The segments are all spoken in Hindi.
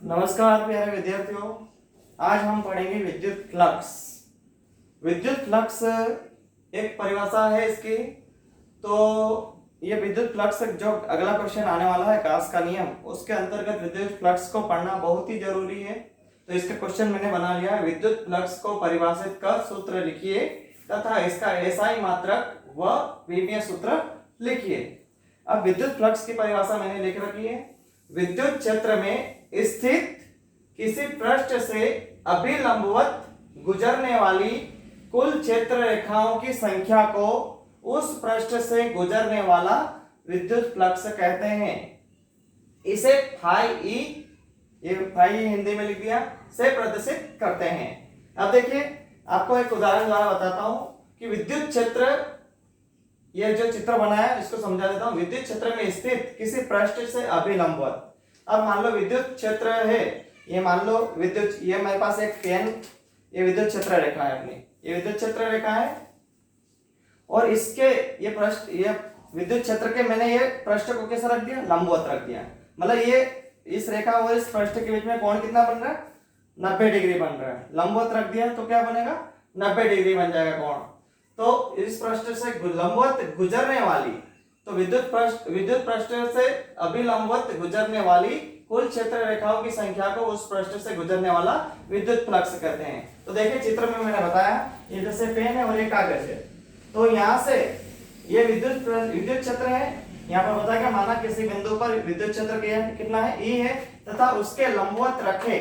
नमस्कार प्यारे विद्यार्थियों, आज हम पढ़ेंगे विद्युत फ्लक्स। विद्युत फ्लक्स एक परिभाषा है इसकी। तो ये विद्युत फ्लक्स जो अगला क्वेश्चन आने वाला है गाउस का नियम, उसके अंतर्गत विद्युत फ्लक्स को पढ़ना बहुत ही जरूरी है। तो इसका क्वेश्चन मैंने बना लिया है। विद्युत फ्लक्स को परिभाषित कर सूत्र लिखिए तथा इसका एसआई मात्रक व विमीय सूत्र लिखिए। अब विद्युत फ्लक्स की परिभाषा मैंने लिख रखी है। विद्युत क्षेत्र में स्थित किसी पृष्ठ से अभिलंबवत गुजरने वाली कुल क्षेत्र रेखाओं की संख्या को उस पृष्ठ से गुजरने वाला विद्युत फ्लक्स कहते हैं। इसे फाई ई, ये फाई हिंदी में लिख दिया, से प्रदर्शित करते हैं। अब देखिए, आपको एक उदाहरण द्वारा बताता हूं कि विद्युत क्षेत्र, ये जो चित्र बनाया है इसको समझा देता हूं। विद्युत क्षेत्र में स्थित किसी पृष्ठ से अभिलंबवत। अब मान लो विद्युत क्षेत्र है, ये मान लो विद्युत, ये मेरे पास एक पेन, ये विद्युत क्षेत्र रेखा है अपनी, ये विद्युत क्षेत्र रेखा है और इसके ये पृष्ठ, ये विद्युत क्षेत्र के मैंने ये पृष्ठ को कैसा रख दिया, लंबवत रख दिया। मतलब ये इस रेखा और इस पृष्ठ के बीच में कोण कितना बन रहा है, 90 डिग्री बन रहा है। लंबवत रख दिया तो क्या बनेगा, 90 डिग्री बन जाएगा कोण। तो इस पृष्ठ से लंबवत गुजरने वाली, तो विद्युत पृष्ठ से अभिलंबवत गुजरने वाली कुल क्षेत्र रेखाओं की संख्या को उस पृष्ठ से गुजरने वाला विद्युत फ्लक्स कहते हैं। तो देखिए चित्र में मैंने बताया, ये जैसे पेन है और ये कागज है। तो यहाँ से ये विद्युत क्षेत्र है, यहाँ पर बताया क्या, माना किसी बिंदु पर विद्युत क्षेत्र कितना है, ई है, तथा उसके लंबवत रखे,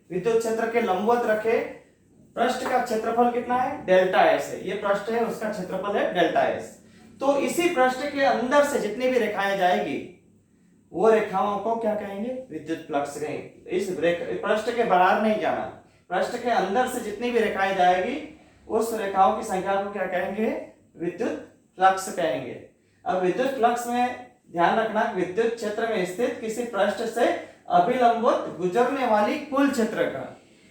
विद्युत क्षेत्र के लंबवत रखे पृष्ठ का क्षेत्रफल कितना है, डेल्टा एस है। ये पृष्ठ है, उसका क्षेत्रफल है डेल्टा एस। तो इसी पृष्ठ के अंदर से जितनी भी रेखाएं जाएगी वो रेखाओं को क्या कहेंगे, विद्युत फ्लक्स कहेंगे। इस पृष्ठ के बाहर नहीं जाना, पृष्ठ के अंदर से जितनी भी रेखाएं जाएगी उस रेखाओं की संख्या को क्या कहेंगे, विद्युत फ्लक्स कहेंगे। अब विद्युत फ्लक्स में ध्यान रखना, विद्युत क्षेत्र में स्थित किसी पृष्ठ से अभिलंबवत गुजरने वाली कुल क्षेत्र का,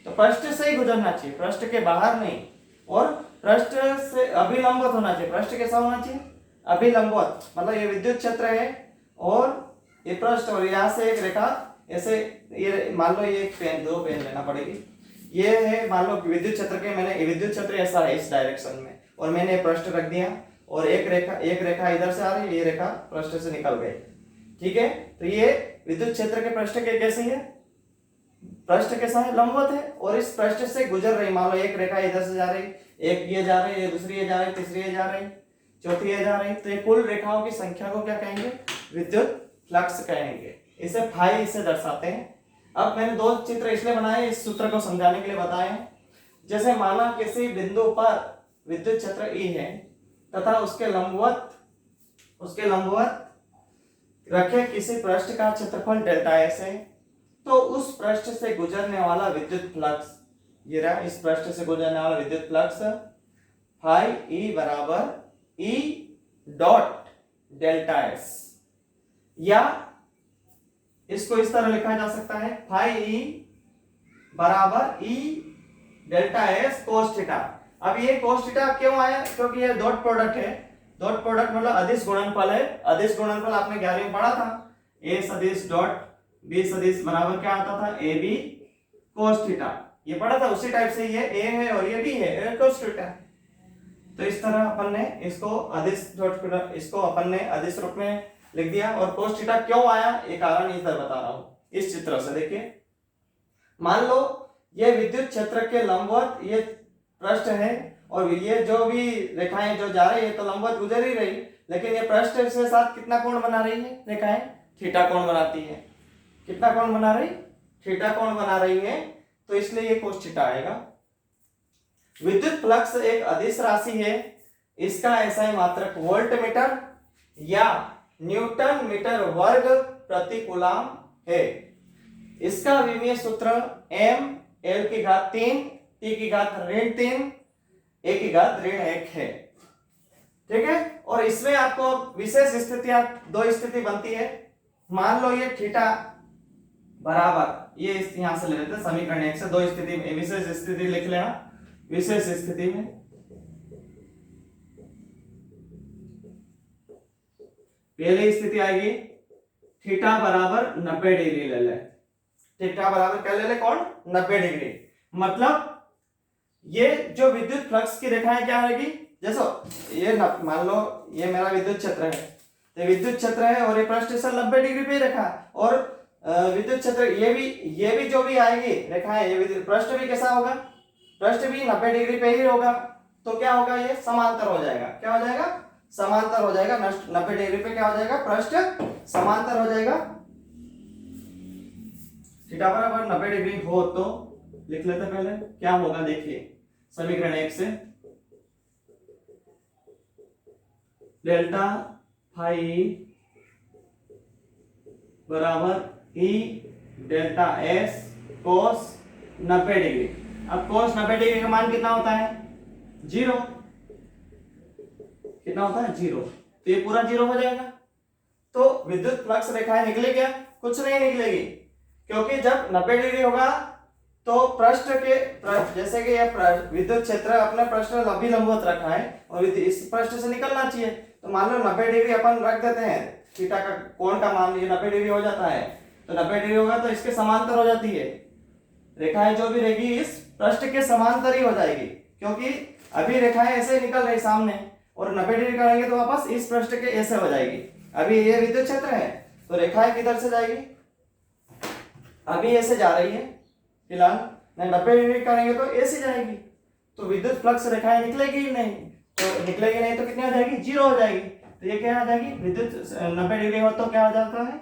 तो पृष्ठ से ही गुजरना चाहिए, पृष्ठ के बाहर नहीं। और पृष्ठ से अभिलंबवत होना चाहिए। पृष्ठ कैसा होना चाहिए, अभिलंबवत। मतलब ये विद्युत क्षेत्र है और ये पृष्ठ, और यहाँ से एक रेखा ऐसे, ये मान लो ये एक पेन, दो पेन लेना पड़ेगी। ये है मान लो विद्युत क्षेत्र के, मैंने विद्युत क्षेत्र ऐसा है इस डायरेक्शन में, और मैंने पृष्ठ रख दिया और एक रेखा इधर से आ रही है, ये रेखा पृष्ठ से निकल गई। ठीक है, तो ये विद्युत क्षेत्र के पृष्ठ के कैसे है, पृष्ठ कैसा है, लंबवत है, और इस पृष्ठ से गुजर रही, मान लो एक रेखा इधर से जा रही, एक ये जा रही है, दूसरी ये जा रही, तीसरी ये जा रही, चौथी ये जा रही। तो ये कुल रेखाओं की संख्या को क्या कहेंगे, विद्युत फ्लक्स कहेंगे। इसे फाई से दर्शाते हैं। अब मैंने दो चित्र इसलिए बनाए, इस सूत्र को समझाने के लिए बताए हैं। जैसे माना किसी बिंदु पर विद्युत क्षेत्र ई है तथा उसके लंबवत रखे किसी पृष्ठ का क्षेत्रफल डेल्टा एस है, तो उस पृष्ठ से गुजरने वाला विद्युत फ्लक्स, ये रहा, इस पृष्ठ से गुजरने वाला विद्युत फ्लक्स फाई ई बराबर ई डॉट डेल्टा एस, या इसको इस तरह लिखा जा सकता है, फाई ई बराबर ई डेल्टा एस कोस थीटा। अब ये कोस थीटा क्यों आया, क्योंकि ये डॉट प्रोडक्ट है। डॉट प्रोडक्ट मतलब अदिश गुणनफल है। अदिश गुणनफल आपने 11वीं में पढ़ा था, ए सदिश डॉट बी सदिश बराबर क्या आता था, ए बी कोस थीटा, ये पढ़ा था। उसी टाइप से ये ए है और ये बी है, कोस थीटा। तो इस तरह अपन ने इसको अदिश डॉट, इसको अपन ने अदिश रूप में लिख दिया। और कोस थीटा क्यों आया, ये कारण इधर बता रहा हूं इस चित्र से। देखिए, मान लो ये विद्युत क्षेत्र के लंबवत ये पृष्ठ है और ये जो भी रेखाएं जो जा रही है तो लंबवत गुजर ही रही, लेकिन ये पृष्ठ के साथ कितना कोण बना रही है, रेखाएं थीटा कोण बनाती है। कितना कोण बना रही, थीटा कोण बना रही है, तो इसलिए ये कोस थीटा आएगा। विद्युत फ्लक्स एक अदिश राशि है। इसका एसआई मात्रक वोल्ट मीटर या न्यूटन मीटर वर्ग प्रति कूलम है। इसका विमीय सूत्र m l की घात 3 t की घात ऋण 3 a की घात ऋण 1 है। ठीक है, और इसमें आपको विशेष स्थितियां, दो स्थिति बनती है। मान लो ये थीटा बराबर, ये यहां से ले लेते हैं समीकरण 1 से, दो स्थिति में विशेष स्थिति लिख लेना। विशेष स्थिति में पहली स्थिति आएगी थीटा बराबर 90 डिग्री ले लें, थीटा बराबर क्या ले ले कौन 90 डिग्री। मतलब ये जो विद्युत फ्लक्स की रेखाएं क्या रहेगी, जैसे ये मान लो ये मेरा विद्युत क्षेत्र है, तो विद्युत क्षेत्र है और ये पृष्ठ से 90 डिग्री पे रखा है, और विद्युत क्षेत्र ये भी जो भी आएगी रेखाएं, ये पृष्ठ भी कैसा होगा, पृष्ठ भी 90 डिग्री पे ही होगा। तो क्या होगा, ये समांतर हो जाएगा। क्या हो जाएगा, समांतर हो जाएगा। 90 डिग्री पे क्या हो जाएगा, पृष्ठ समांतर हो जाएगा। थीटा बराबर 90 डिग्री हो तो लिख लेते पहले क्या होगा, देखिए समीकरण 1 से डेल्टा फाई बराबर ई डेल्टा एस कोस 90 डिग्री। अब कोस 90 डिग्री का मान कितना होता है, 0। कितना होता है, 0। तो ये पूरा 0 हो जाएगा। तो विद्युत फ्लक्स रेखाएं निकले क्या, कुछ नहीं निकलेगी, क्योंकि जब 90 डिग्री होगा तो पृष्ठ के जैसे कि यह विद्युत क्षेत्र अपने पृष्ठ अभी लंबवत रखा है और इस पृष्ठ से निकलना चाहिए। तो मान लो 90 डिग्री अपन रख देते हैं, थीटा का कोण का मान ये 90 डिग्री हो जाता है, तो 90 डिग्री होगा तो इसके समांतर हो जाती है रेखाएं, जो भी रहेगी इस पृष्ठ के समांतर ही हो जाएगी, क्योंकि अभी रेखाएं ऐसे निकल रही सामने और 90 डिग्री करेंगे तो वापस इस पृष्ठ के ऐसे हो जाएगी। अभी ये विद्युत क्षेत्र है तो रेखाएं किधर से जाएगी, अभी ऐसे जा रही है फिलहाल, 90 डिग्री करेंगे तो ऐसे जाएगी, तो विद्युत फ्लक्स रेखाएं निकलेगी ही नहीं। तो निकलेगी नहीं तो कितनी हो जाएगी, 0 हो जाएगी। तो ये क्या हो जाएगी, विद्युत 90 डिग्री हो तो क्या हो जाता है,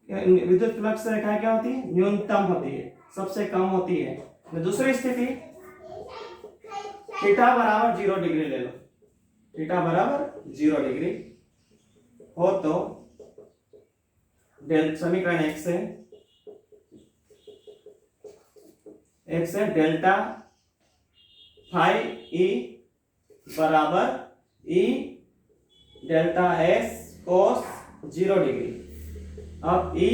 विद्युत फ्लक्स रेखाएं क्या होती है, न्यूनतम होती है, सबसे कम होती है। दूसरी स्थिति थीटा बराबर 0 डिग्री ले लो, थीटा बराबर 0 डिग्री हो तो समीकरण 1 से डेल्टा फाई ई बराबर ई डेल्टा एस कोस 0 डिग्री। अब ई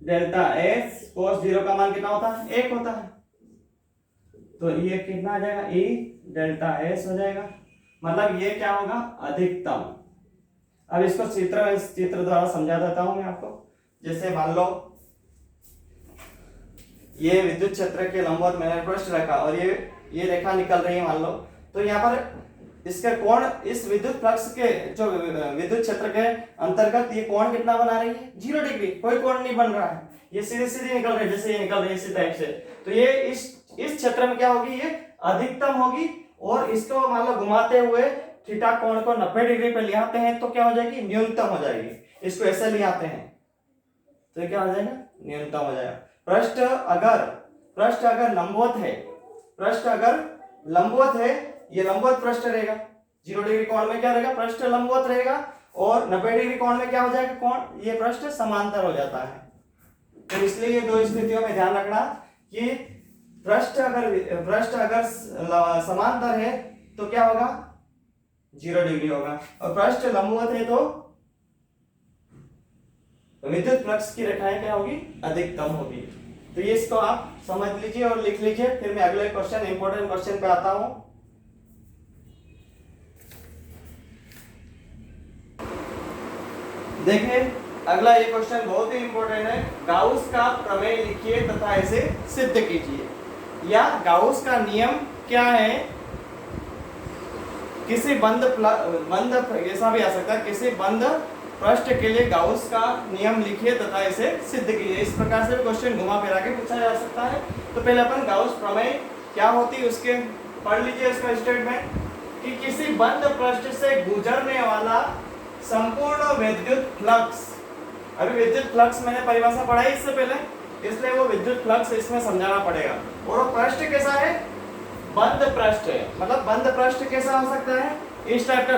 डेल्टा एस कोस 0 का मान कितना होता है, 1 होता है, तो ये कितना आ जाएगा, ई डेल्टा एस हो जाएगा। मतलब ये क्या होगा, अधिकतम। अब इसको चित्र द्वारा समझा देता हूं मैं आपको। जैसे मान लो ये विद्युत क्षेत्र के लंबवत मैंने पृष्ठ रखा और ये रेखा निकल रही है मान लो, तो यहाँ पर इसका कोण इस विद्युत फ्लक्स के जो विद्युत क्षेत्र के अंतर्गत ये कोण कितना बना रही है, 0 डिग्री। कोई कोण नहीं बन रहा है, ये सीधी सीधी निकल रही है, जैसे ये निकल रही है इसी टाइप से। तो ये इस क्षेत्र में क्या होगी, ये अधिकतम होगी। और इसको मान लो घुमाते हुए थीटा कोण को 90 डिग्री पे ले आते हैं तो क्या हो जाएगी, न्यूनतम हो जाएगी। इसको ऐसे ले आते हैं तो ये क्या हो जाएगा, न्यूनतम हो जाएगा। पृष्ठ अगर लंबवत है, पृष्ठ अगर लंबवत है, ये लंबवत पृष्ठ रहेगा, 0 डिग्री कोण में क्या रहेगा, पृष्ठ लंबवत रहेगा, और 90 डिग्री कोण में क्या हो जाएगा, कोण ये पृष्ठ समांतर हो जाता है। तो इसलिए ये दो स्थितियों में ध्यान रखना कि पृष्ठ अगर समांतर है तो क्या होगा, 0 डिग्री होगा, और पृष्ठ लंबवत है तो विद्युत फ्लक्स की रेखाएं क्या होगी, अधिकतम होगी। तो ये इसको आप समझ लीजिए और लिख लीजिए। फिर मैं अगले क्वेश्चन, इंपॉर्टेंट क्वेश्चन पे आता हूं। देखिए अगला ये क्वेश्चन बहुत ही इंपॉर्टेंट है। गाउस का प्रमेय लिखिए तथा इसे सिद्ध कीजिए, या गाउस का नियम क्या है, किसी बंद ऐसा भी आ सकता है, किसी बंद पृष्ठ के लिए गाउस का नियम लिखिए तथा इसे सिद्ध कीजिए। इस प्रकार से क्वेश्चन घुमा फिरा के पूछा जा सकता है। तो पहले अपन गाउस प्रमेय क्या होती है उसके पढ़ लीजिए इसका स्टेटमेंट, कि किसी बंद पृष्ठ से गुजरने वाला संपूर्ण विद्युत फ्लक्स, अभी विद्युत फ्लक्स मैंने परिभाषा पढ़ाई इससे पहले, इसलिए वो विद्युत फ्लक्स इसमें समझाना पड़ेगा। और वो पृष्ठ कैसा है, बंद पृष्ठ है। मतलब बंद पृष्ठ कैसा हो सकता है, इस टाइप का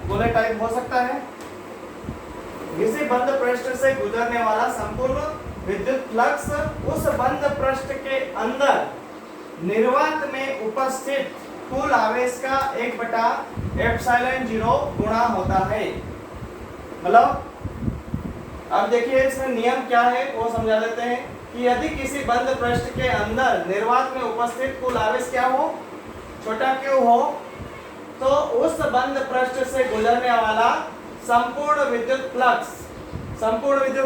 गोले टाइप हो सकता है। किसी बंद पृष्ठ से गुजरने वाला संपूर्ण विद्युत फ्लक्स उस बंद पृष्ठ के अंदर निर्वात में उपस्थित कुल आवेश का 1/ε0 गुणा होता है। मतलब अब देखिए इसमें नियम क्या है वो समझा देते हैं, कि यदि किसी बंद पृष्ठ के अंदर निर्वात में उपस्थित कुल आवेश क्या हो, छोटा q हो, तो उस बंद पृष्ठ से गुजरने वाला संपूर्ण विद्युत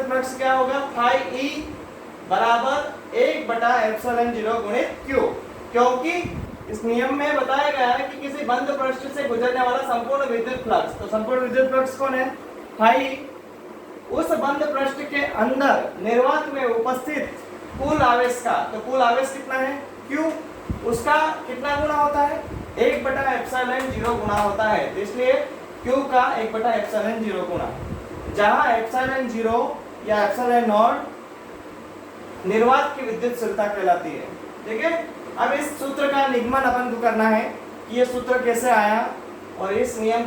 फ्लक्स क्या होगा, फाई ई बराबर 1/ε0 गुणित Q, क्योंकि इस नियम में बताया गया है कि किसी बंद पृष्ठ से गुजरने वाला संपूर्ण विद्युत फ्लक्स, तो संपूर्ण विद्युत फ्लक्स कौन है, फाई, उस बंद पृष्ठ के अंदर निर्वात में उपस्थित कुल आवेश का, तो कुल आवेश कितना है Q, उसका कितना गुना होता है, 1/ε0 गुना होता है। तो इसलिए Q का 1/ε0 गुना, जहां ε0 या ε0 निर्वात की विद्युतशीलता कहलाती है। ठीक है, अब इस सूत्र का निगमन अपन को करना है कि ये सूत्र कैसे आया और इस नियम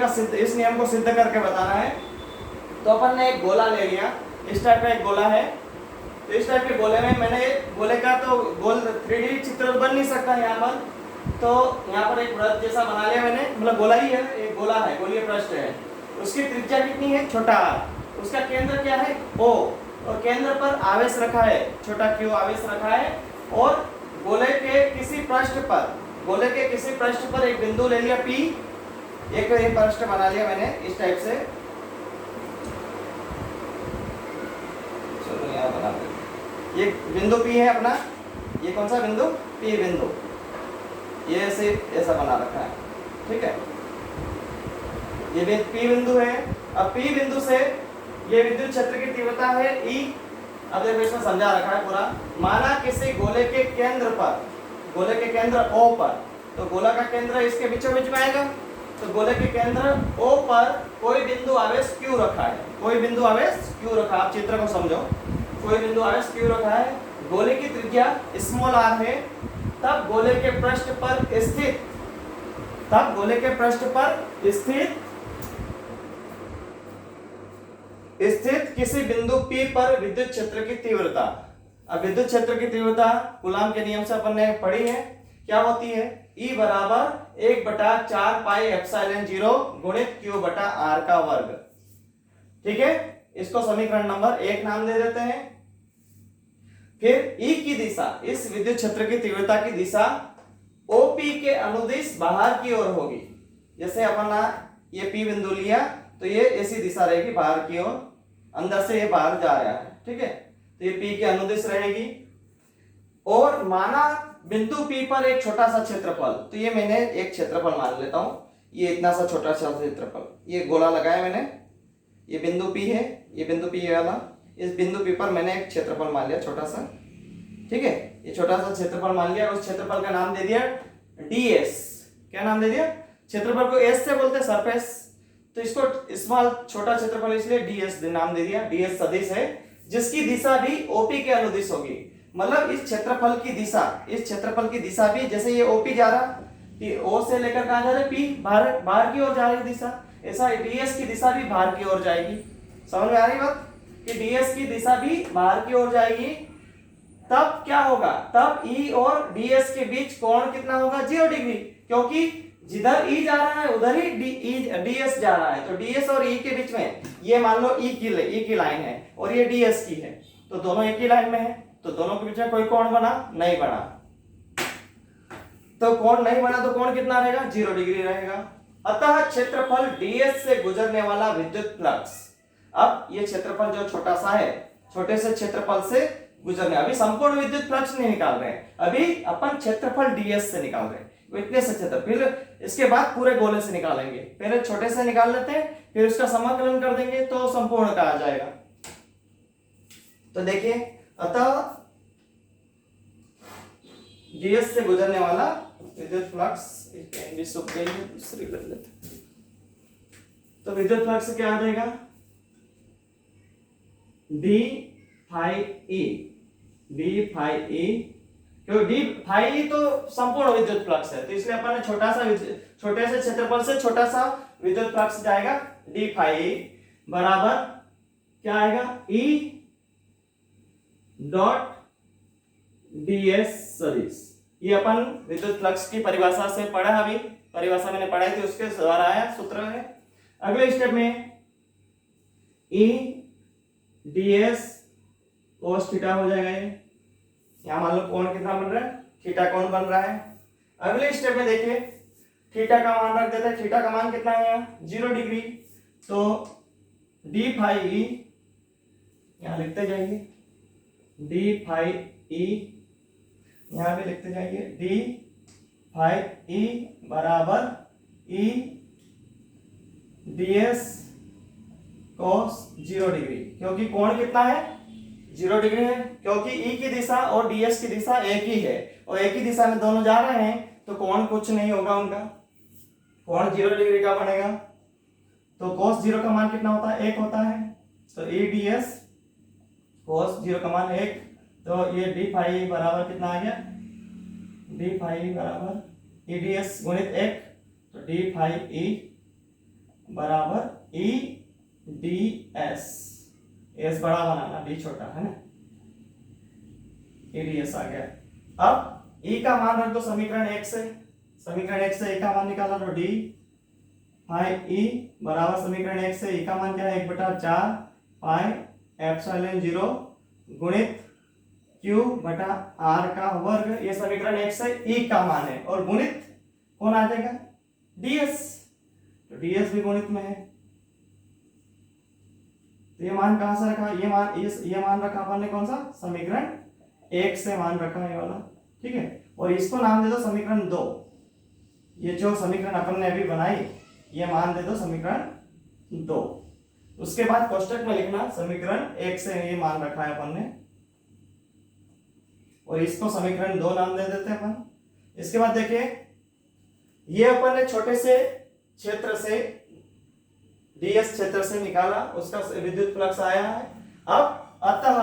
को सिद्ध करके बताना है। तो अपन ने एक गोला ले लिया, इस टाइप का एक गोला है, तो इस टाइप के गोले में मैंने गोले का तो गोल 3D चित्र बन नहीं सकता यहाँ पर, तो यहाँ पर एक वृत्त जैसा बना लिया मैंने, मतलब गोला ही है, एक गोला है, गोलीय पृष्ठ है, उसकी त्रिज्या कितनी है, छोटा r, उसका केंद्र क्या है O, और केंद्र पर आवेश रखा है, छोटा Q आवेश रखा है, और गोले के किसी पृष्ठ पर एक बिंदु ले लिया P, एक पृष्ठ बना लिया मैंने इस टाइप से, चलो यहाँ बना दे, ये बिंदु P है अपना, ये कौन सा बिंदु, P बिंदु, ये ऐसा बना रखा है। ठीक है, ये P बिंदु है। अब P बिंदु से ये विद्युत क्षेत्र की तीव्रता है E। अब देखो इसमें समझा रखा है पूरा, माना किसी गोले के केंद्र O पर, तो गोला का केंद्र इसके बीचों बीच में आएगा, तो गोले के केंद्र O पर कोई बिंदु आवेश Q रखा है, कोई बिंदु आवेश Q रखा, आप चित्र को समझो, कोई बिंदु आवेश Q रखा है, गोले की त्रिज्या r है, तब गोले के पृष्ठ पर स्थित किसी बिंदु P पर विद्युत क्षेत्र की तीव्रता। अब विद्युत क्षेत्र की तीव्रता कूलाम के नियम से अपन ने पढ़ी है, क्या होती है, E बराबर 1/4 पाई एप्सिलॉन 0 गुणित Q बटा R का वर्ग। ठीक है, इसको समीकरण नंबर 1 नाम दे देते हैं। फिर E की दिशा, इस विद्युत क्षेत्र की तीव्रता की दिशा OP के अनुदिश बाहर की ओर होगी। जैसे अपन ये P बिंदु लिया, तो ये ऐसी दिशा रहेगी बाहर की ओर, अंदर से ये बाहर जा रहा है। ठीक है, तो ये P के अनुदिश रहेगी। और माना बिंदु P पर एक छोटा सा क्षेत्रफल, तो ये मैंने एक क्षेत्रफल मान लेता हूं, ये इतना सा छोटा सा क्षेत्रफल, ये गोला लगाया मैंने, ये बिंदु P है, ये बिंदु P वाला, इस बिंदु P पर मैंने एक क्षेत्रफल मान लिया छोटा सा। ठीक है, ये छोटा सा क्षेत्रफल मान लिया, उस क्षेत्रफल का नाम दे दिया ds। क्या नाम दे दिया, क्षेत्रफल को s से बोलते हैं, सरफेस, तो इसको स्मॉल छोटा क्षेत्रफल इसलिए ds नाम दे दिया। ds सदिश है जिसकी दिशा भी OP के अनुदिश होगी, मतलब इस क्षेत्रफल की दिशा भी, जैसे ये OP जा रहा, O से लेकर कहां जा रहा है, P बाहर की ओर जा रही दिशा, ऐसा ds की दिशा भी बाहर की ओर जाएगी। समझ में आ रही बात कि ds की दिशा भी बाहर की ओर जाएगी, तब क्या होगा, तब E और ds के बीच कोण कितना होगा, 0 डिग्री, क्योंकि जिधर E जा रहा है उधर ही ds जा रहा है, तो ds और E के बीच में, ये मान लो E की लाइन है और ये ds की है, तो दोनों एक ही लाइन में है, तो दोनों के बीच में कोई कोण बना नहीं बना, तो कोण नहीं बना तो कोण कितना रहेगा, 0 डिग्री रहेगा। अतः क्षेत्रफल ds से गुजरने वाला विद्युत फ्लक्स, अब ये क्षेत्रफल जो छोटा सा है, छोटे से क्षेत्रफल से गुजरने, अभी संपूर्ण विद्युत फ्लक्स नहीं निकाल रहे हैं, अभी अपन क्षेत्रफल ds से निकाल रहे हैं, इतने से क्षेत्र, फिर इसके बाद पूरे गोले से निकालेंगे, पहले छोटे से निकाल लेते हैं, फिर उसका समाकलन कर देंगे तो संपूर्ण का आ जाएगा। तो देखिए, अतः ds से गुजरने वाला विद्युत फ्लक्स, दूसरी कर लेते, तो विद्युत फ्लक्स क्या आ जाएगा, d फाई e, क्योंकि डी फाई तो संपूर्ण विद्युत फ्लक्स है, तो इसलिए अपन ने छोटे से क्षेत्रफल से छोटा सा विद्युत फ्लक्स जाएगा, डी फाई बराबर क्या आएगा, E डॉट ds सदिश। ये अपन विद्युत फ्लक्स की परिभाषा से पढ़ा, अभी परिभाषा मैंने पढ़ाई थी, उसके द्वारा आया सूत्र है। अगले स्टेप में E ds cos थीटा हो जाएगा, ये यहाँ मान लो कोण कितना बन रहा है, थीटा कोण बन रहा है। अगले स्टेप में देखिए, थीटा का मान रख देते हैं, थीटा का मान कितना है यहाँ, 0 डिग्री, तो डी फाई ई यहाँ लिखते जाइए, डी फाई ई, यहाँ पे लिखते जाइए डी फाई ई बराबर E D S cos 0 degree, क्योंकि कोण कितना है 0 डिग्री है, क्योंकि ई की दिशा और ds की दिशा एक ही है और एक ही दिशा में दोनों जा रहे हैं, तो कोण कुछ नहीं होगा उनका, कोण 0 डिग्री का बनेगा। तो cos 0 का मान कितना होता है 1 होता है, तो ई डी एस cos 0 का मान 1, तो ये डी फाई बराबर कितना आ गया, डी फाई बराबर ई डी एस गुणित 1, तो डी फाई ई बराबर ई डी एस, एस बड़ा बनाना डी छोटा है ना, ई डी एस आ गया। अब ई का मान रख दो समीकरण 1 से, समीकरण 1 से ई का मान निकाला, तो डी फाई ई बराबर समीकरण 1 से ई का मान क्या है 1/4 पाई एप्सिलॉन 0 गुणित क्यू बटा आर का वर्ग, ये समीकरण 1 से ई का मान है, और गुणित कौन आ जाएगा ds, तो ds भी गुणित में है। तो ये मान कहां से रखा, ये मान रखा अपन ने कौन सा समीकरण 1 से मान रखा है ये वाला, ठीक है, और इसको नाम दे दो समीकरण 2, ये जो समीकरण अपन ने अभी बनाई ये मान दे दो समीकरण 2। उसके बाद कोष्टक में लिखना समीकरण 1 से ये मान रखा है अपन ने, और इसको समीकरण 2 नाम दे देते हैं अपन। इसके बाद देखिए ये अपन ने छोटे से क्षेत्र से ds क्षेत्र से निकाला, उसका विद्युत फ्लक्स आया है। अब अतः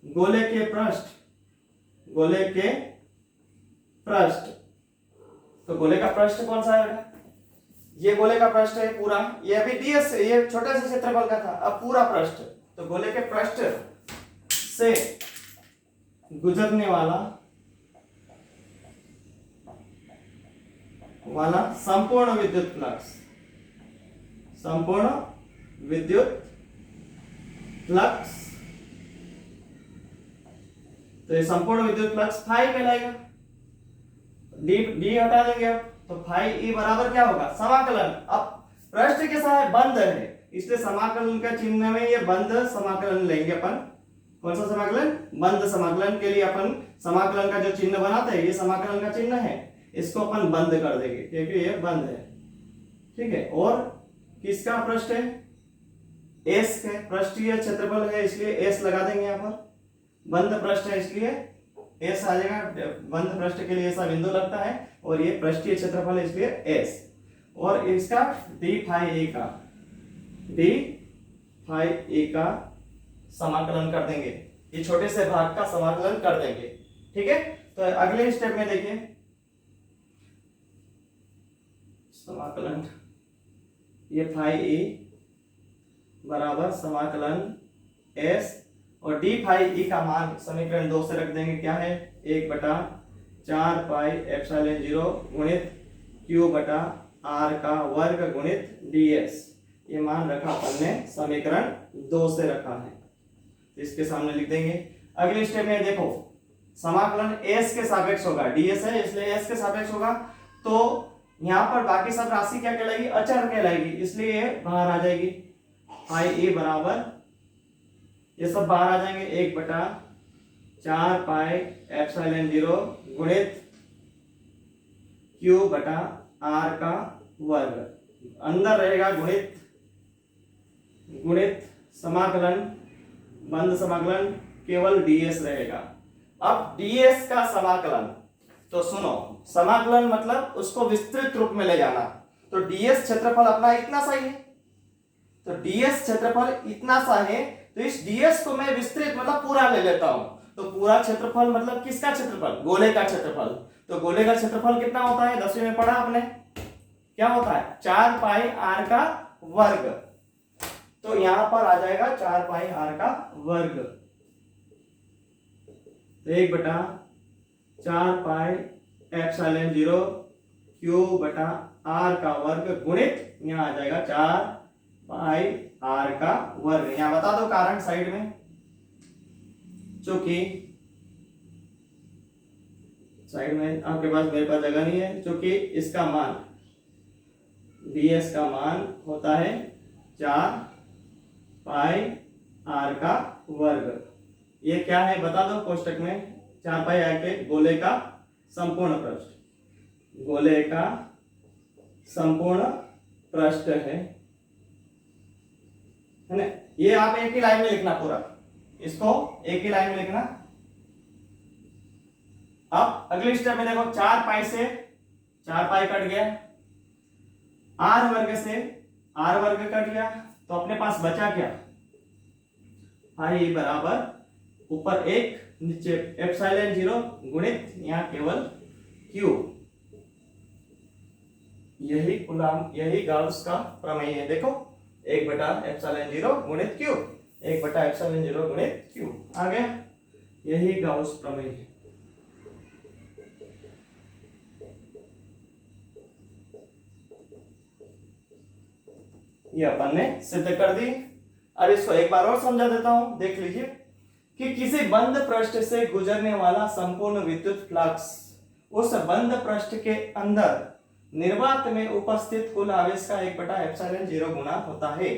गोले के पृष्ठ, तो गोले का पृष्ठ कौन सा है, ये गोले का पृष्ठ है पूरा, ये अभी ds ये छोटे से क्षेत्रफल का था, अब पूरा पृष्ठ, तो गोले के पृष्ठ से गुजरने वाला संपूर्ण विद्युत फ्लक्स, तो ये संपूर्ण विद्युत फ्लक्स फाई कहलाएगा, डी हटा देंगे अब, तो फाई ई बराबर क्या होगा समाकलन, अब पृष्ठ के साथ बंद है इसलिए समाकलन का चिन्ह में ये बंद समाकलन लेंगे अपन। कौन सा समाकलन, बंद समाकलन के लिए अपन समाकलन का जो चिन्ह बनाते हैं ये समाकलन का चिन्ह है, इसको अपन बंद कर देंगे क्योंकि ये बंद है, ठीक है। और किसका पृष्ठ है, एस का पृष्ठीय क्षेत्रफल है इसलिए एस लगा देंगे यहाँ पर, बंद पृष्ठ है इसलिए एस आ जाएगा, बंद पृष्ठ के लिए ऐसा बिंदु लगता है, और ये पृष्ठीय क्षेत्रफल है इसलिए एस, और इसका डी फाई ए का समाकलन कर देंगे, ये छोटे से भाग का समाकलन कर देंगे, ठीक है। तो अगले स्टेप में देखिए समाकलन, ये फाई ए बराबर समाकलन एस, और डी फाई ई का मान समीकरण 2 से रख देंगे, क्या है 1/4 पाई एप्सिलॉन 0 गुणित क्यू बटा आर का वर्ग गुणित ds, ये मान रखा अपन ने समीकरण 2 से रखा है, तो इसके सामने लिख देंगे। अगले स्टेप में देखो समाकलन s के सापेक्ष होगा, ds है इसलिए s के सापेक्ष होगा, तो यहाँ पर बाकी सब राशि क्या कहलाएगी, अचर कहलाएगी, इसलिए ये बाहर आ जाएगी, फाई ए बराबर ये सब बाहर आ जाएंगे 1/4 पाई एप्सिलॉन 0 गुणित क्यू बटा आर का वर्ग, अंदर रहेगा गुणित समाकलन, बंद समाकलन केवल ds रहेगा। अब ds का समाकलन, तो सुनो समाकलन मतलब उसको विस्तृत रूप में ले जाना, तो ds क्षेत्रफल अपना इतना सा ही है, तो ds क्षेत्रफल इतना सा है, तो इस ds को मैं विस्तृत मतलब पूरा ले लेता हूं, तो पूरा क्षेत्रफल मतलब किसका क्षेत्रफल, गोले का क्षेत्रफल, तो गोले का क्षेत्रफल कितना होता है 10वीं में पढ़ा आपने, क्या होता है 4 पाई आर का वर्ग, तो यहां पर आ जाएगा 4 पाई आर का वर्ग, तो 1/4 पाई एप्सिलॉन 0 क्यू बटा आर का वर्ग गुणित यहां आ जाएगा 4 पाई आर का वर्ग। यहां बता दो कारण साइड में, चूंकि साइड में आपके पास मेरे पास जगह नहीं है, चूंकि इसका मान ds का मान होता है 4 पाई आर का वर्ग। ये क्या है बता दो कोष्टक में, 4 पाई आर के गोले का संपूर्ण पृष्ठ, गोले का संपूर्ण पृष्ठ है ना। ये आप एक ही लाइन में लिखना पूरा, इसको एक ही लाइन में लिखना। अब अगली स्टेप में देखो, 4 पाई से 4 पाई कट गया, आर वर्ग से आर वर्ग कट गया, तो अपने पास बचा क्या, पाई बराबर ऊपर 1 नीचे एप्सिलॉन 0 गुणित यहाँ केवल क्यू। यही कूलॉम, यही गाउस का प्रमेय है। देखो 1 बटा एप्सिलॉन 0 गुणित क्यू, 1 बटा एप्सिलॉन 0 गुणित क्यू आ गया, यही गाउस प्रमेय है। ये अपन ने सिद्ध कर दी। अब इसको एक बार और समझा देता हूं, देख लीजिए कि किसी बंद पृष्ठ से गुजरने वाला संपूर्ण विद्युत फ्लक्स उस बंद पृष्ठ के अंदर निर्वात में उपस्थित कुल आवेश का 1 बटा एप्सिलॉन 0 गुना होता है।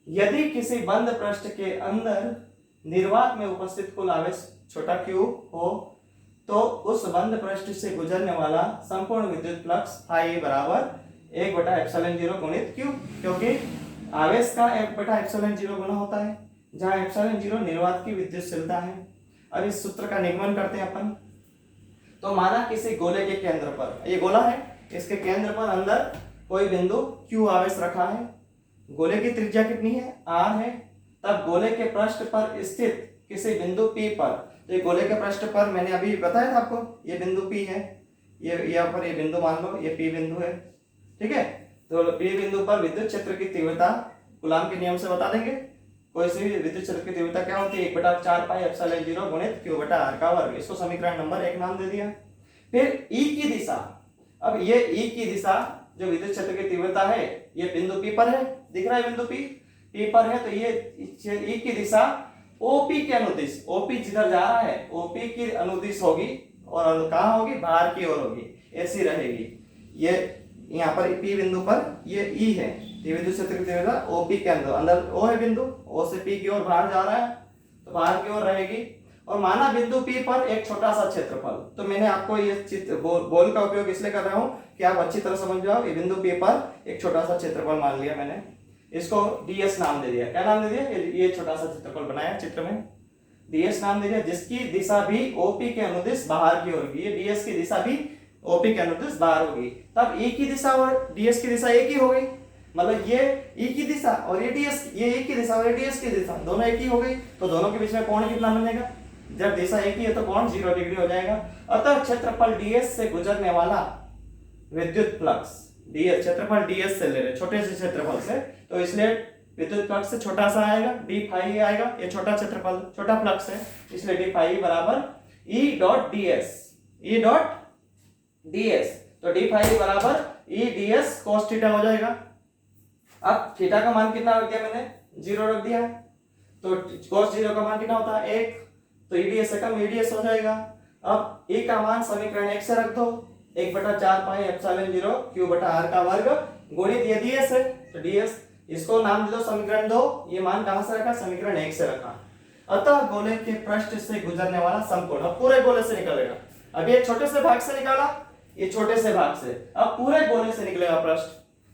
यदि किसी बंद पृष्ठ के अंदर निर्वात में उपस्थित कुल आवेश छोटा q हो तो उस बंद पृष्ठ से गुजरने वाला संपूर्ण विद्युत फ्लक्स फाई बराबर 1 बटा एप्सिलॉन 0 गुणित q, क्योंकि आवेश का 1 बटा एप्सिलॉन 0 गुना होता है, जहां एप्सिलॉन 0 निर्वात की विद्युतशीलता है। अब इस सूत्र का निगमन करते हैं अपन। तो माना किसी गोले के केंद्र पर, ये गोला है, इसके केंद्र पर अंदर कोई बिंदु q आवेश रखा है, गोले की त्रिज्या कितनी है, r है। तब गोले के पृष्ठ पर स्थित किसी बिंदु P पर, तो ये गोले के पृष्ठ पर मैंने अभी बताया था आपको, ये बिंदु P है, ये यहाँ पर ये बिंदु मान लो, ये P बिंदु है, ठीक है। तो P बिंदु पर विद्युत क्षेत्र की तीव्रता कूलॉम के नियम से बता देंगे। कोई सी भी विद्युत क्षेत्र की तीव्रता क्या होती है, 1 बटा 4 पाई एप्सिलॉन 0 गुणित q बटा r का वर्ग। इसको समीकरण नंबर 1 नाम दे दिया। फिर E की दिशा, अब ये E की दिशा जो विद्युत क्षेत्र की तीव्रता है, ये बिंदु P पर है, दिख रहा है बिंदु P पर है, तो ये E की दिशा OP के अनुदिश, OP जिधर जा रहा है OP की अनुदिश होगी, और कहाँ होगी, बाहर की ओर होगी, ऐसी रहेगी। ये यहाँ पर P बिंदु पर ये E है, ये विद्युत क्षेत्र की तीव्रता OP के अंदर O है बिंदु, O से P की ओर बाहर जा रहा है, तो बाहर की ओर रहेगी। और माना बिंदु P पर एक छोटा सा क्षेत्रफल, तो मैंने आपको ये चित्र बॉल का उपयोग इसलिए कर रहा हूँ कि आप अच्छी तरह समझ जाओ। ये बिंदु P पर एक छोटा सा क्षेत्रफल मान लिया मैंने, इसको ds नाम दे दिया। क्या नाम दे दिया, ये छोटा सा क्षेत्रफल बनाया चित्र में, ds नाम दे दिया, जिसकी दिशा भी OP के अनुदिश बाहर की ओर होगी। ये ds की दिशा भी OP के अनुदिश बाहर होगी, तब E की दिशा और ds की दिशा एक ही हो गई। मतलब ये E की दिशा और ये ds, ये E की दिशा और ये ds की दिशा दोनों एक ही हो गई, तो दोनों के बीच में कोण कितना बनेगा, जब दिशा एक ही है तो कोण 0 डिग्री हो जाएगा। अतः क्षेत्रफल ds से गुजरने वाला विद्युत फ्लक्स, ds क्षेत्रफल ds से ले रहे, छोटे से क्षेत्रफल से, तो इसलिए विद्युत फ्लक्स से छोटा सा आएगा, d फाई आएगा, ये छोटा क्षेत्रफल छोटा फ्लक्स है, इसलिए d फाई बराबर E dot ds, E dot ds, तो d फाई बराबर E ds cos थीटा हो जाएगा। अब थीटा का मान कितना रख दिया मैंने, 0 रख दिया, तो cos 0 का मान कितना होता है 1, तो eds से कम eds हो जाएगा। अब E का मान समीकरण 1 से रख दो, 1 बटा 4 पाई एप्सिलॉन 0 q बटा r का वर्ग गुणित ये ds है, तो ds इसको नाम दे दो समीकरण 2। ये मान कहां से रखा, समीकरण 1 से रखा। अतः गोले के पृष्ठ से गुजरने वाला संपूर्ण, अब पूरे गोले से निकलेगा। अभी एक छोटे से भाग से निकाला, ये छोटे से भाग से, अब पूरे गोले से निकलेगा पृष्ठ,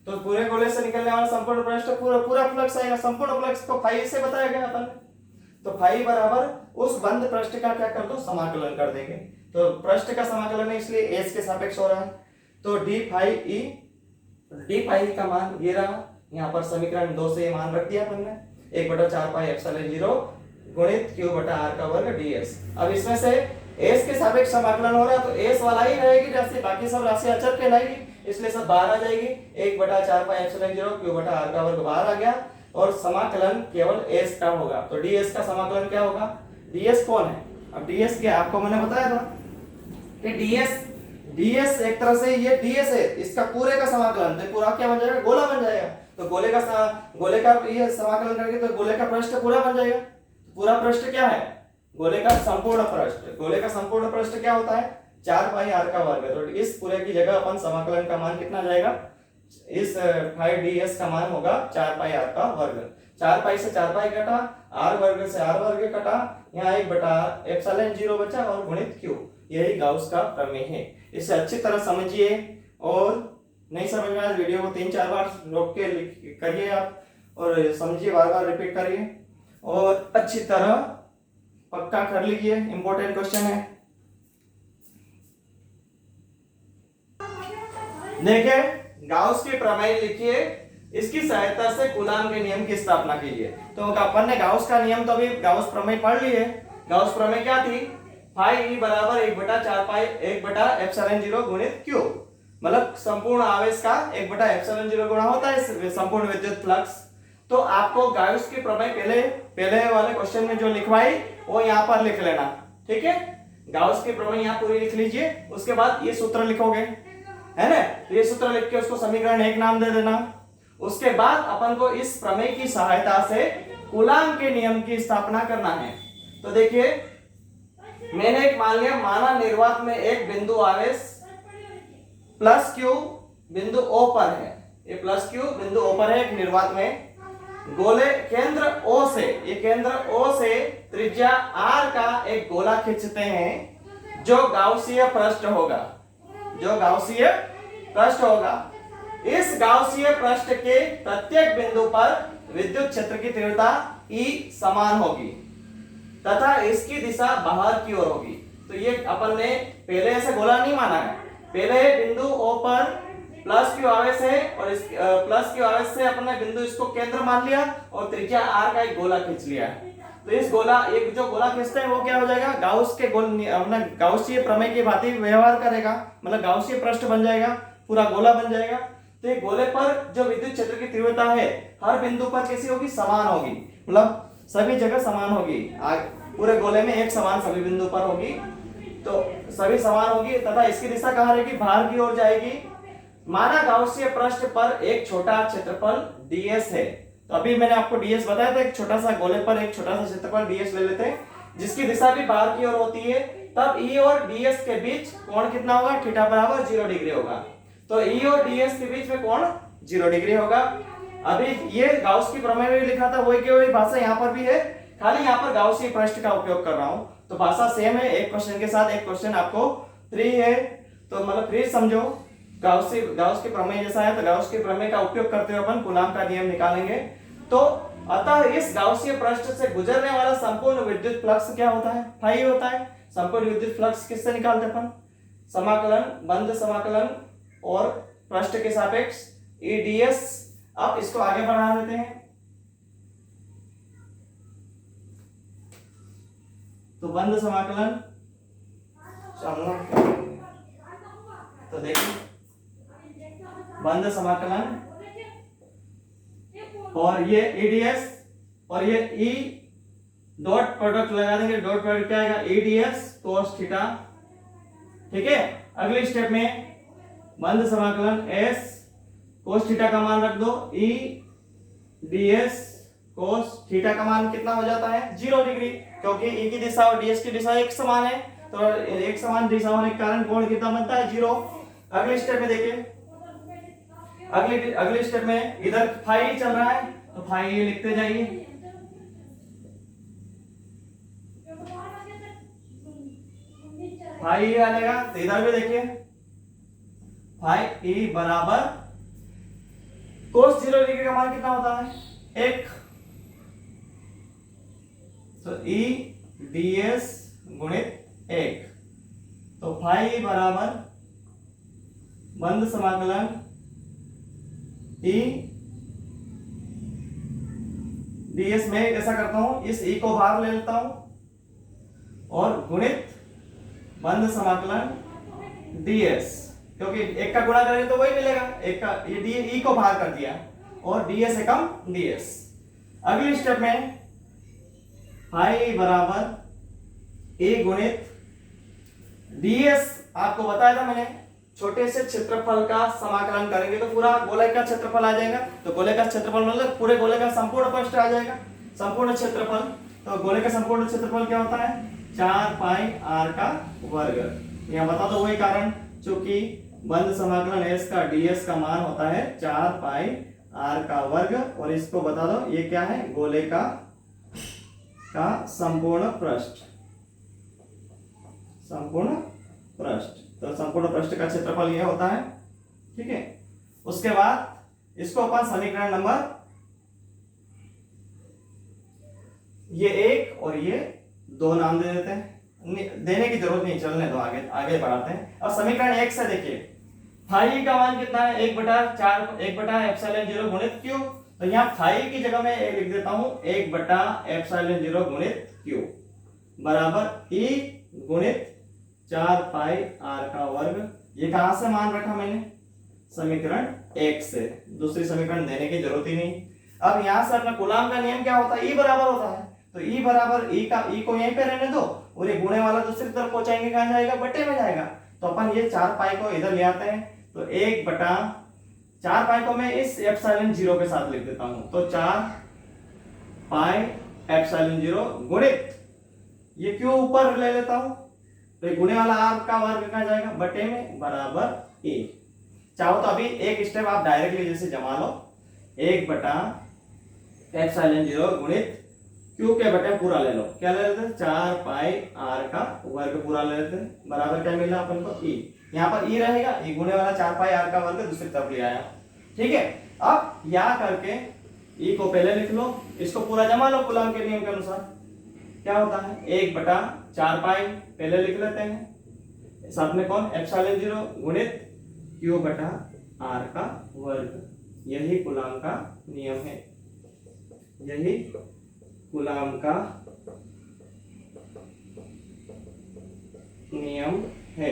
तो पूरे गोले से निकलने वाला संपूर्ण पृष्ठ पूरा फ्लक्स आएगा। संपूर्ण फ्लक्स को फाई से बताया गया अपन, तो फाई बराबर उस बंद पृष्ठ का क्या कर दो, समाकलन कर देंगे। तो पृष्ठ का समाकलन है इसलिए s के सापेक्ष हो रहा है, तो d फाई का मान ये रहा, यहाँ पर समीकरण 2 से ये मान रख दिया अपन ने, 1 बटा 4 पाई एप्सिलॉन 0 गुणित q बटा r का वर्ग ds। अब इसमें से s के सापेक्ष समाकलन हो रहा है, तो s वाला ही रहेगी राशि, बाकी सब राशि अचर कहलाएगी, इसलिए सब बाहर आ जाएगी। 1 बटा 4 पाई एप्सिलॉन 0 q बटा r का वर्ग बाहर आ गया, और समाकलन केवल s का होगा। तो ds का समाकलन क्या होगा, ds कौन है, अब ds क्या आपको मैंने बताया था कि ds एक तरह से ये ds है, इसका पूरे का समाकलन, तो पूरा क्या बन जाएगा, गोला बन जाएगा। तो गोले का ये समाकलन करके तो गोले का पृष्ठ पूरा बन जाएगा। पूरा पृष्ठ क्या है, गोले का संपूर्ण पृष्ठ। गोले का संपूर्ण पृष्ठ क्या होता है, 4 पाई r का वर्ग। तो इस पूरे की जगह अपन समाकलन का मान कितना जाएगा, इस फाई ds का मान होगा 4 पाई r का वर्ग। 4 पाई से 4 पाई घटा, आर वर्ग से आर वर्ग कटा, यहाँ 1/ε0 बचा और गुणित क्यू। यही गाउस का प्रमेय है। इसे अच्छी तरह समझिए और नहीं समझ में आए वीडियो को 3-4 बार रोक के करिए आप और समझिए, बार बार रिपीट करिए और अच्छी तरह पक्का कर लीजिए। इंपॉर्टेंट क्वेश्चन है। देखिए गाउस की प्रमेय लिखिए, इसकी सहायता से कूलाम के नियम की स्थापना कीजिए। तो अपन ने गाउस का नियम तो अभी गाउस प्रमेय पढ़ ली है। गाउस प्रमेय क्या थी? फाई ई बराबर 1/4 पाई 1/ε0 गुणित क्यू, मतलब संपूर्ण आवेश का 1/ε0 गुणा होता है संपूर्ण विद्युत फ्लक्स। तो आपको गाउस की प्रमेय पहले वाले क्वेश्चन में जो लिखवाई वो यहाँ पर लिख लेना, ठीक है। गाउस की प्रमेय यहाँ पूरी लिख लीजिए, उसके बाद ये सूत्र लिखोगे, है ना। तो ये सूत्र लिख के उसको समीकरण 1 नाम दे देना। उसके बाद अपन को इस प्रमेय की सहायता से कूलाम के नियम की स्थापना करना है। तो देखिए मैंने एक मान लिया, माना निर्वात में एक बिंदु आवेश प्लस क्यू बिंदु ओ पर है। ये प्लस क्यू बिंदु ओ पर है एक निर्वात में। गोले केंद्र ओ से, ये केंद्र ओ से त्रिज्या आर का एक गोला खींचते हैं जो गाउसीय पृष्ठ होगा, जो गाउसीय पृष्ठ होगा। इस गाउसीय पृष्ठ के प्रत्येक बिंदु पर विद्युत क्षेत्र की तीव्रता E समान होगी तथा इसकी दिशा बाहर की ओर होगी। तो ये अपन ने पहले ऐसे गोला नहीं माना है। पहले बिंदु O पर प्लस क्यू आवेश है और इस प्लस क्यू आवेश से अपन ने बिंदु इसको केंद्र मान लिया और त्रिज्या R का एक गोला खींच लिया। तो इस गोला, एक जो गोला खींचते हैं वो क्या हो जाएगा? गाउस के अपना गाउसीय प्रमेय की भांति व्यवहार करेगा, मतलब गाउसीय पृष्ठ बन जाएगा, पूरा गोला बन जाएगा। तो एक गोले पर जो विद्युत क्षेत्र की तीव्रता है हर बिंदु पर कैसी होगी? समान होगी, मतलब सभी जगह समान होगी। पूरे गोले में एक समान सभी बिंदु पर होगी, तो सभी समान होगी तथा इसकी दिशा कहाँ रहेगी? बाहर की ओर जाएगी। माना गाउसीय पृष्ठ पर एक छोटा क्षेत्रफल ds है। तो अभी मैंने आपको ds बताया था, एक छोटा सा गोले पर एक छोटा सा क्षेत्रफल ds ले लेते हैं जिसकी दिशा भी बाहर की ओर होती है। तब E और ds के बीच कोण कितना होगा? थीटा बराबर 0 डिग्री होगा। तो E और ds के बीच में कोण 0 डिग्री होगा। अभी ये गाउस की प्रमेय में लिखा था वही की वही भाषा यहाँ पर भी है, खाली यहाँ पर गाउसीय पृष्ठ का उपयोग कर रहा हूँ। तो भाषा सेम है, एक क्वेश्चन के साथ एक क्वेश्चन आपको फ्री है, तो मतलब फ्री समझो। गाउस की प्रमेय जैसा है, तो गाउस की प्रमेय का उपयोग करते हुए अपन कूलाम का नियम निकालेंगे। तो अतः इस गाउसीय पृष्ठ से गुजरने वाला संपूर्ण विद्युत फ्लक्स क्या होता है? फाई होता है। संपूर्ण विद्युत फ्लक्स किससे निकालते हैं अपन? समाकलन, बंद समाकलन और पृष्ठ के सापेक्ष eds। अब इसको आगे बढ़ा देते हैं। तो बंद समाकलन, तो देखिए बंद समाकलन और ये eds और ये e डॉट प्रोडक्ट लगा देंगे। डॉट प्रोडक्ट क्या आएगा? eds cos थीटा, ठीक है। अगले स्टेप में बंद समाकलन s cos थीटा का मान रख दो, e ds cos थीटा का मान कितना हो जाता है? 0 डिग्री, क्योंकि e की दिशा और ds की दिशा एक समान है, तो एक समान दिशा होने के कारण कोण कितना बनता है? 0। अगले स्टेप में देखिए, अगले स्टेप में इधर फाई चल रहा है तो फाई लिखते जाइए। फाई आएगा, तो इधर भी देखिए फाई ई बराबर कोस 0 डिग्री का मान कितना होता है? 1। तो ई ds गुणित 1। तो फाई बराबर बंद समाकलन ई ds में ऐसा करता हूं, इस e को बाहर ले लेता हूं और गुणित बंद समाकलन ds, क्योंकि एक का गुणा करेंगे तो वही मिलेगा, एक का ये e को बाहर कर दिया और ds एकम ds। अगले स्टेप में फाई बराबर a गुणित ds, आपको बताया था मैंने, छोटे से क्षेत्रफल का समाकलन करेंगे तो पूरा गोले का क्षेत्रफल आ जाएगा। तो गोले का क्षेत्रफल मतलब पूरे गोले का संपूर्ण पृष्ठ आ जाएगा, संपूर्ण क्षेत्रफल। तो गोले का संपूर्ण क्षेत्रफल क्या होता है? 4 पाई r का वर्ग। यहाँ बता दो वही कारण, चूंकि बंद समाकलन s का ds का मान होता है 4 पाई r का वर्ग। और इसको बता दो ये क्या है? गोले का का संपूर्ण पृष्ठ, संपूर्ण पृष्ठ। तो संपूर्ण पृष्ठ का क्षेत्रफल यह होता है, ठीक है। उसके बाद इसको अपन समीकरण नंबर ये 1 और ये 2 नाम दे देते हैं, देने की जरूरत नहीं, चलने दो, आगे आगे बढ़ाते हैं। अब समीकरण 1 से देखिए फाई का मान कितना है, 1/4 गुणित क्यू। तो यहाँ फाई की जगह में लिख देता हूं 1/ε0 गुणित क्यू बराबर ई गुणित 4 पाई आर का वर्ग। ये कहां से मान रखा मैंने, समीकरण 1 से, दूसरी समीकरण देने की जरूरत ही नहीं। अब यहां से अपना कूलाम का नियम क्या होता है, ई बराबर होता है। तो ई बराबर ई का ई को यहीं पे रहने दो और ये गुणे वाला दूसरी तरफ पहुंचाएंगे, कहां जाएगा, बटे में जाएगा। तो अपन ये 4 पाई को इधर ले आते हैं, तो 1/4 पाई को मैं इस ε0 के साथ लिख देता हूं। तो 4 पाई ε0 गुणित ये क्यों ऊपर ले लेता हूं, तो गुणे वाला आर का वर्ग कहां जाएगा, बटे में बराबर ए। चाहो तो अभी एक स्टेप आप डायरेक्टली जैसे जमा लो, 1/ε0 गुणित क्यू के बटे पूरा ले लो, क्या ले लेते हैं, 4 पाई आर का वर्ग पूरा ले लेते हैं बराबर क्या मिला अपन को, ई। यहाँ पर ई रहेगा, ये गुणे वाला 4 पाई आर का वर्ग दूसरी तरफ ले आया, ठीक है। अब या करके ई को पहले लिख लो, इसको पूरा जमा लो कूलाम के नियम के अनुसार, क्या होता है 1/4 पाई पहले लिख लेते हैं, साथ में कौन ε0 गुणित क्यू बटा आर का वर्ग। यही कूलाम का नियम है, यही कूलाम का नियम है।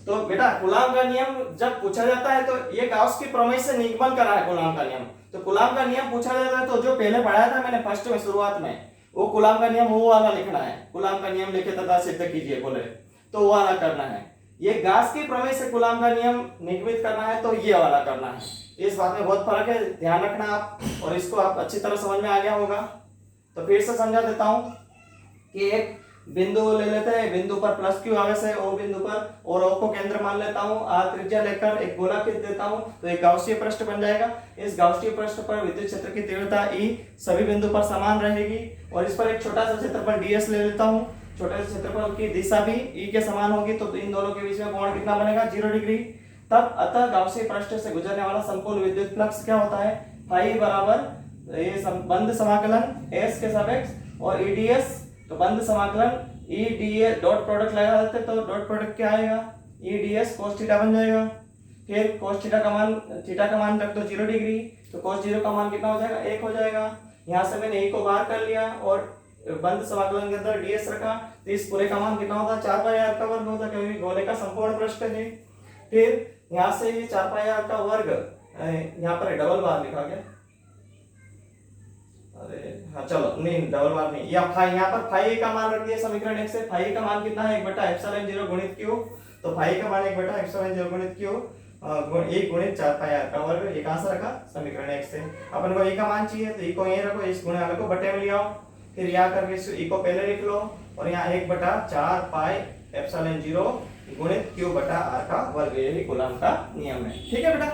तो बेटा कूलाम का नियम जब पूछा जाता है तो ये गाउस की प्रमेय से निगमन करा है कूलाम का नियम। तो कूलाम का नियम पूछा जाता है तो जो पहले पढ़ाया था मैंने फर्स्ट में शुरुआत में, वो कूलाम का नियम वो वाला लिखना है। कूलाम का नियम लिखे तथा सिद्ध कीजिए बोले तो वो वाला करना है। ये गाउस की प्रमेय से कूलाम का नियम निगमित करना है तो ये वाला करना है। इस बात में बहुत फर्क है, ध्यान रखना आप, और इसको आप अच्छी तरह समझ में आ गया होगा। तो फिर से समझा देता हूं कि एक बिंदु ले लेते हैं, बिंदु पर प्लस क्यू आवेश है ओ बिंदु पर, और ओ को केंद्र मान लेता हूं, आर त्रिज्या लेकर एक गोला खींच देता हूं तो एक गाउसीय पृष्ठ बन जाएगा। इस गाउसीय पृष्ठ पर विद्युत क्षेत्र की तीव्रता ई सभी बिंदु पर समान रहेगी, और इस पर एक छोटा सा क्षेत्रफल ds ले लेता हूं। छोटे से क्षेत्रफल की दिशा भी ई के समान होगी, तो इन दोनों के बीच में कोण कितना बनेगा, 0 डिग्री। तब अतः गाउसीय पृष्ठ से गुजरने वाला संपूर्ण विद्युत फ्लक्स क्या होता है, फाई बराबर ये बंद समाकलन s के सापेक्ष और eds, तो बंद समाकलन eds डॉट प्रोडक्ट लगा देते तो डॉट प्रोडक्ट क्या आएगा, eds cos थीटा बन जाएगा। फिर cos थीटा का मान रख दो 0 डिग्री, तो cos 0 का मान कितना हो जाएगा, 1 हो जाएगा। यहाँ से मैंने e को बाहर कर लिया और बंद समाकलन के अंदर ds रखा, तो इस पूरे का मान कितना होता है, 4 पाई आर का वर्ग होता है, क्योंकि गोले का संपूर्ण पृष्ठ है। फिर यहाँ से ये 4 पाई आर का वर्ग, यहाँ पर डबल बार लिखा गया, अरे हाँ चलो नहीं डबल बार नहीं, या फाई, यहाँ पर फाई का मान रख दिया समीकरण 1 से। फाई का मान कितना है, 1/ε0 गुणित क्यू, तो फाई का मान 1/ε0 गुणित क्यू 1 गुणित 4 पाई आर का वर्ग। ये कहां से रखा, समीकरण 1 से। अपन को e का मान चाहिए तो e को यहीं रखो, इस गुणे वाले को बटे में ले आओ, फिर यहाँ करके इस e को पहले लिख लो, और यहाँ 1/4 पाई ε0 गुणित क्यू बटा आर का वर्ग। यही कूलाम का नियम है, ठीक है बेटा।